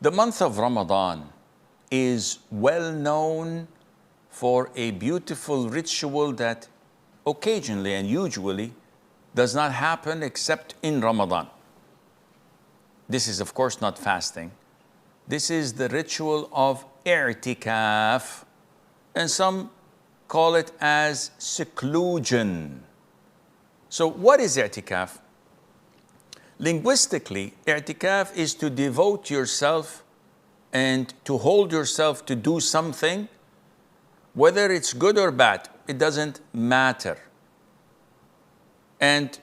The month of Ramadan is well known for a beautiful ritual that occasionally and usually does not happen except in Ramadan. This is, of course, not fasting. This is the ritual of Itikaf, and some call it as seclusion. So what is Itikaf? Linguistically, Itikaf is to devote yourself and to hold yourself to do something, whether it's good or bad, it doesn't matter. And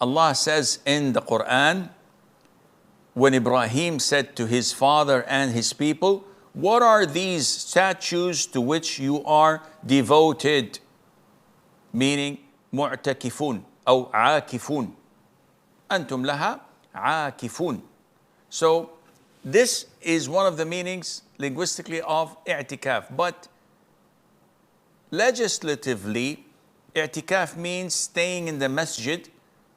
Allah says in the Qur'an, when Ibrahim said to his father and his people, what are these statues to which you are devoted? Meaning, mu'takifun or aakifun. Antum laha aakifun. So, this is one of the meanings linguistically of i'tikaf. But legislatively, i'tikaf means staying in the masjid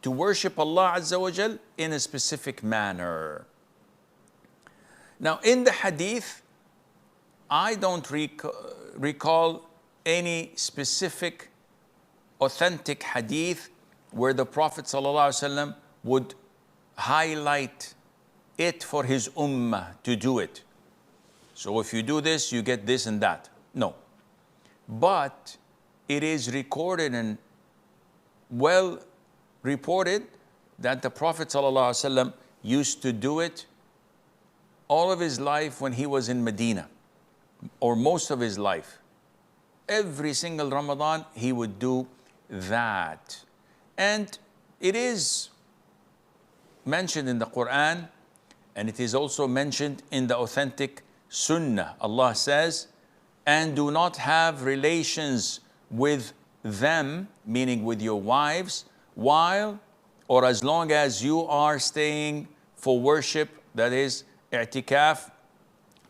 to worship Allah Azza wa Jal in a specific manner. Now, in the hadith, I don't recall any specific authentic hadith where the Prophet ﷺ would highlight it for his ummah to do it. So if you do this, you get this and that. No. But it is recorded and well reported that the Prophet ﷺ used to do it all of his life when he was in Medina, or most of his life. Every single Ramadan, he would do that. And it is mentioned in the Qur'an, and it is also mentioned in the authentic Sunnah. Allah says, and do not have relations with them, meaning with your wives, while or as long as you are staying for worship, that is i'tikaf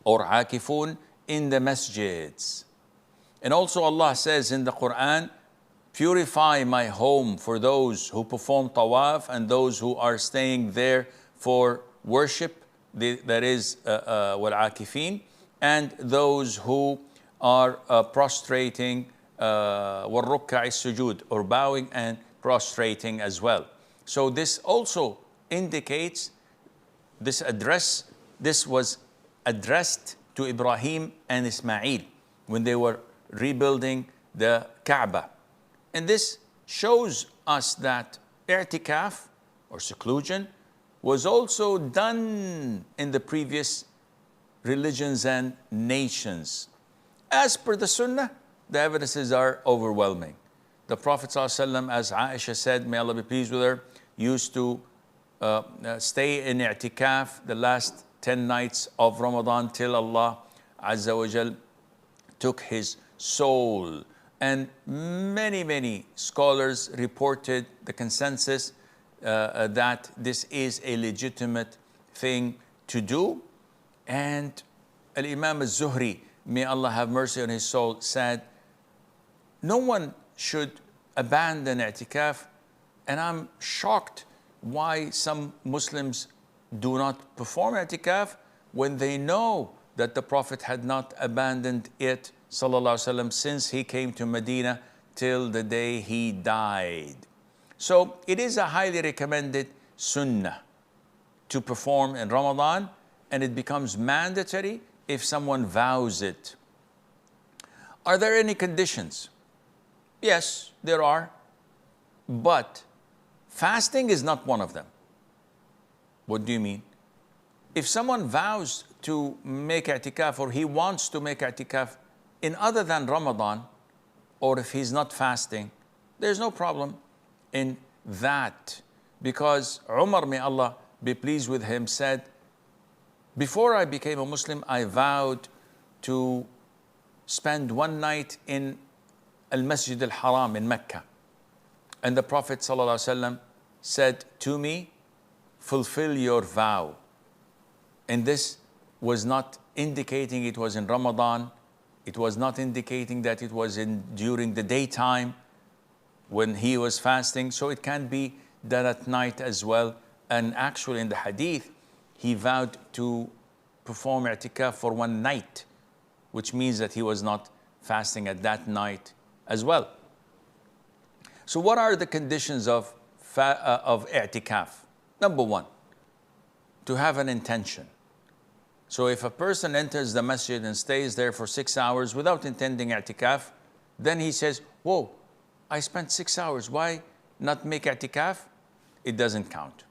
or akifun, in the masjids. And also Allah says in the Qur'an, purify my home for those who perform tawaf and those who are staying there for worship, that is wal-akifin, and those who are prostrating, wal-rukka'i sujud, or bowing and prostrating as well. So this also indicates this was addressed to Ibrahim and Ismail when they were rebuilding the Kaaba. And this shows us that i'tikaf or seclusion was also done in the previous religions and nations. As per the Sunnah, the evidences are overwhelming. The Prophet ﷺ, as Aisha said, may Allah be pleased with her, used to stay in i'tikaf the last 10 nights of Ramadan till Allah Azza wa Jal took his soul. And many scholars reported the consensus that this is a legitimate thing to do. And Al-Imam al-Zuhri, may Allah have mercy on his soul, said, no one should abandon i'tikaf. And I'm shocked why some Muslims do not perform i'tikaf when they know that the Prophet had not abandoned it, sallallahu alaihi wasallam, since he came to Medina till the day he died. So it is a highly recommended sunnah to perform in Ramadan, and it becomes mandatory if someone vows it. Are there any conditions? Yes, there are, but fasting is not one of them. What do you mean? If someone vows to make i'tikaf, or he wants to make i'tikaf in other than Ramadan, or if he's not fasting, there's no problem in that. Because Umar, may Allah be pleased with him, said, before I became a Muslim, I vowed to spend one night in al-Masjid al-Haram in Mecca. And the Prophet ﷺ said to me, fulfill your vow. And this was not indicating it was in Ramadan. It was not indicating that it was during the daytime when he was fasting. So it can be done at night as well. And actually in the hadith, he vowed to perform i'tikaf for one night, which means that he was not fasting at that night as well. So what are the conditions of i'tikaf? Number one, to have an intention. So if a person enters the masjid and stays there for 6 hours without intending i'tikaf, then he says, whoa, I spent 6 hours, why not make i'tikaf? It doesn't count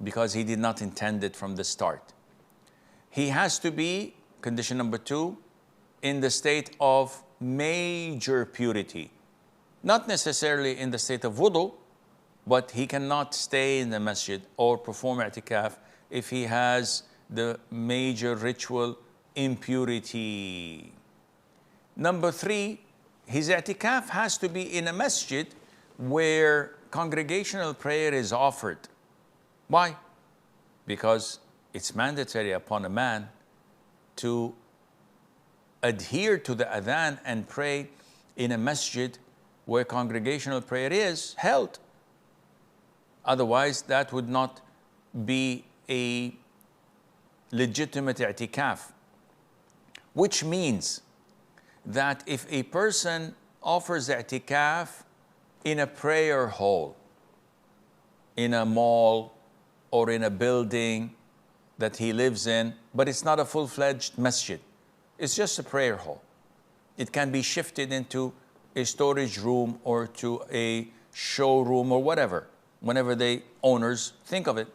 because he did not intend it from the start. He has to be, condition number two, in the state of major purity. Not necessarily in the state of wudu, but he cannot stay in the masjid or perform i'tikaf if he has the major ritual impurity. Number three, his i'tikaf has to be in a masjid where congregational prayer is offered. Why? Because it's mandatory upon a man to adhere to the adhan and pray in a masjid where congregational prayer is held. Otherwise, that would not be a legitimate i'tikaf. Which means that if a person offers i'tikaf in a prayer hall, in a mall, or in a building that he lives in, but it's not a full-fledged masjid, it's just a prayer hall. It can be shifted into a storage room or to a showroom or whatever, whenever the owners think of it.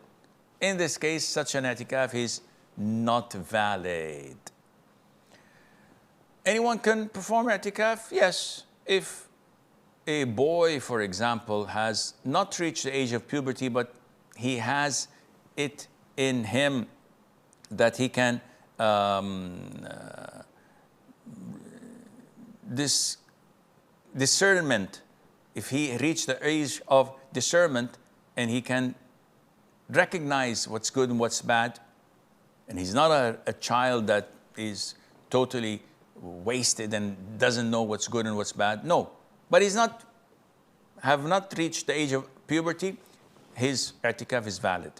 In this case, such an i'tikaf is not valid. Anyone can perform i'tikaf? Yes. If a boy, for example, has not reached the age of puberty, but he has it in him that he can this discernment, if he reached the age of discernment and he can recognize what's good and what's bad, and he's not a child that is totally wasted and doesn't know what's good and what's bad. No, but he's not, have not reached the age of puberty, his i'tikaf is valid.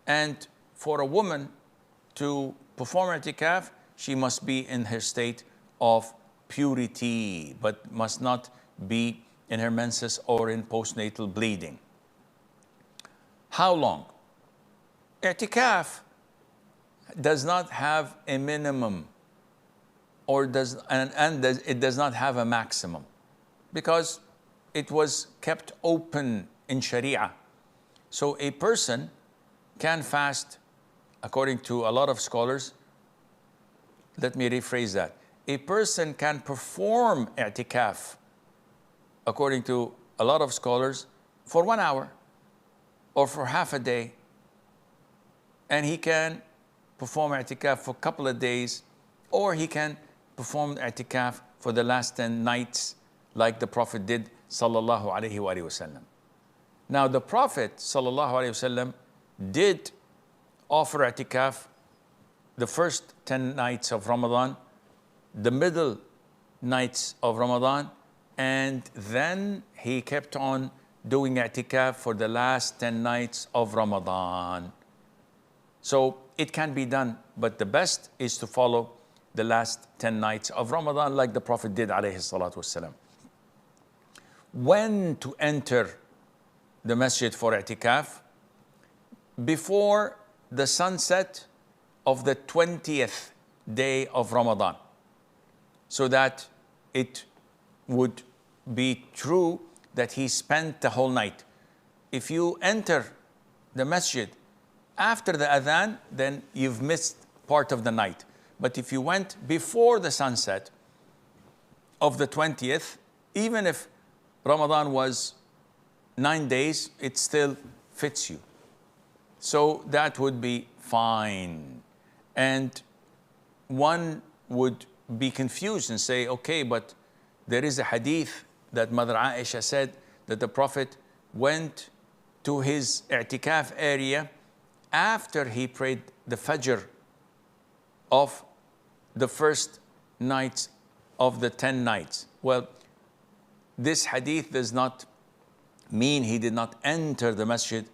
And for a woman to perform i'tikaf, she must be in her state of purity, but must not be in her menses or in postnatal bleeding. How long? I'tikaf does not have a minimum, or it does not have a maximum, because it was kept open in Sharia. So a person can fast, according to a lot of scholars. Let me rephrase that. A person can perform i'tikaf, according to a lot of scholars, for 1 hour or for half a day. And he can perform i'tikaf for a couple of days, or he can perform i'tikaf for the last 10 nights, like the Prophet did, sallallahu alaihi wasallam. Now, the Prophet, sallallahu alaihi wasallam, did offer i'tikaf the first 10 nights of Ramadan, the middle nights of Ramadan, and then he kept on doing i'tikaf for the last 10 nights of Ramadan. So it can be done, but the best is to follow the last 10 nights of Ramadan like the Prophet did, alayhi salatu wasalam. When to enter the masjid for i'tikaf? Before the sunset of the 20th day of Ramadan, so that it would be true that he spent the whole night. If you enter the masjid after the adhan, then you've missed part of the night. But if you went before the sunset of the 20th, even if Ramadan was 9 days, it still fits you. So that would be fine. And one would be confused and say, okay, but there is a hadith that Mother Aisha said that the Prophet went to his i'tikaf area after he prayed the Fajr of the first nights of the 10 nights. Well, this hadith does not mean he did not enter the masjid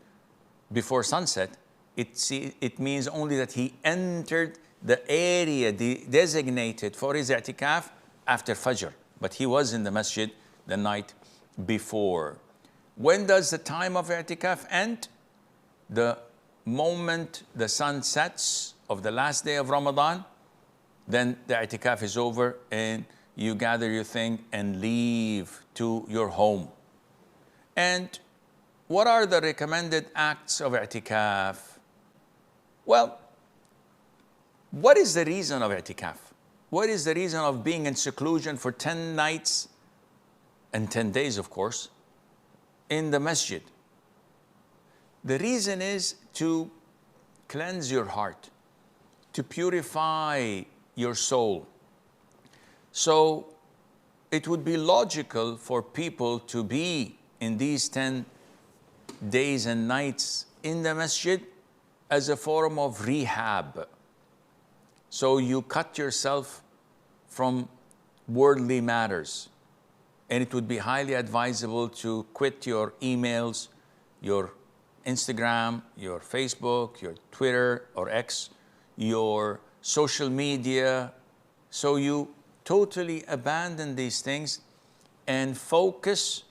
before sunset. It means only that he entered the area designated for his i'tikaf after Fajr, but he was in the masjid the night before. When does the time of i'tikaf end? The moment the sun sets of the last day of Ramadan, then the i'tikaf is over and you gather your thing and leave to your home. And what are the recommended acts of i'tikaf? Well, what is the reason of i'tikaf? What is the reason of being in seclusion for 10 nights and 10 days, of course, in the masjid? The reason is to cleanse your heart, to purify your soul. So it would be logical for people to be in these 10 days and nights in the masjid as a form of rehab. So you cut yourself from worldly matters. And it would be highly advisable to quit your emails, your Instagram, your Facebook, your Twitter or X, your social media. So you totally abandon these things and focus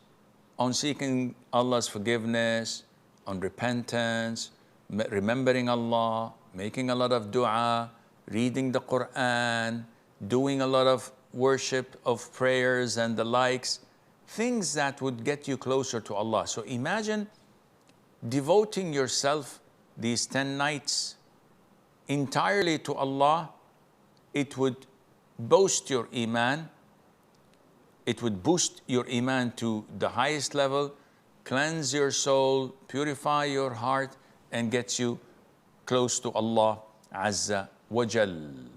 on seeking Allah's forgiveness, on repentance, remembering Allah, making a lot of dua, reading the Qur'an, doing a lot of worship of prayers and the likes, things that would get you closer to Allah. So imagine devoting yourself these 10 nights entirely to Allah. It would boost your iman. It would boost your iman to the highest level, cleanse your soul, purify your heart, and get you close to Allah Azza wa Jal.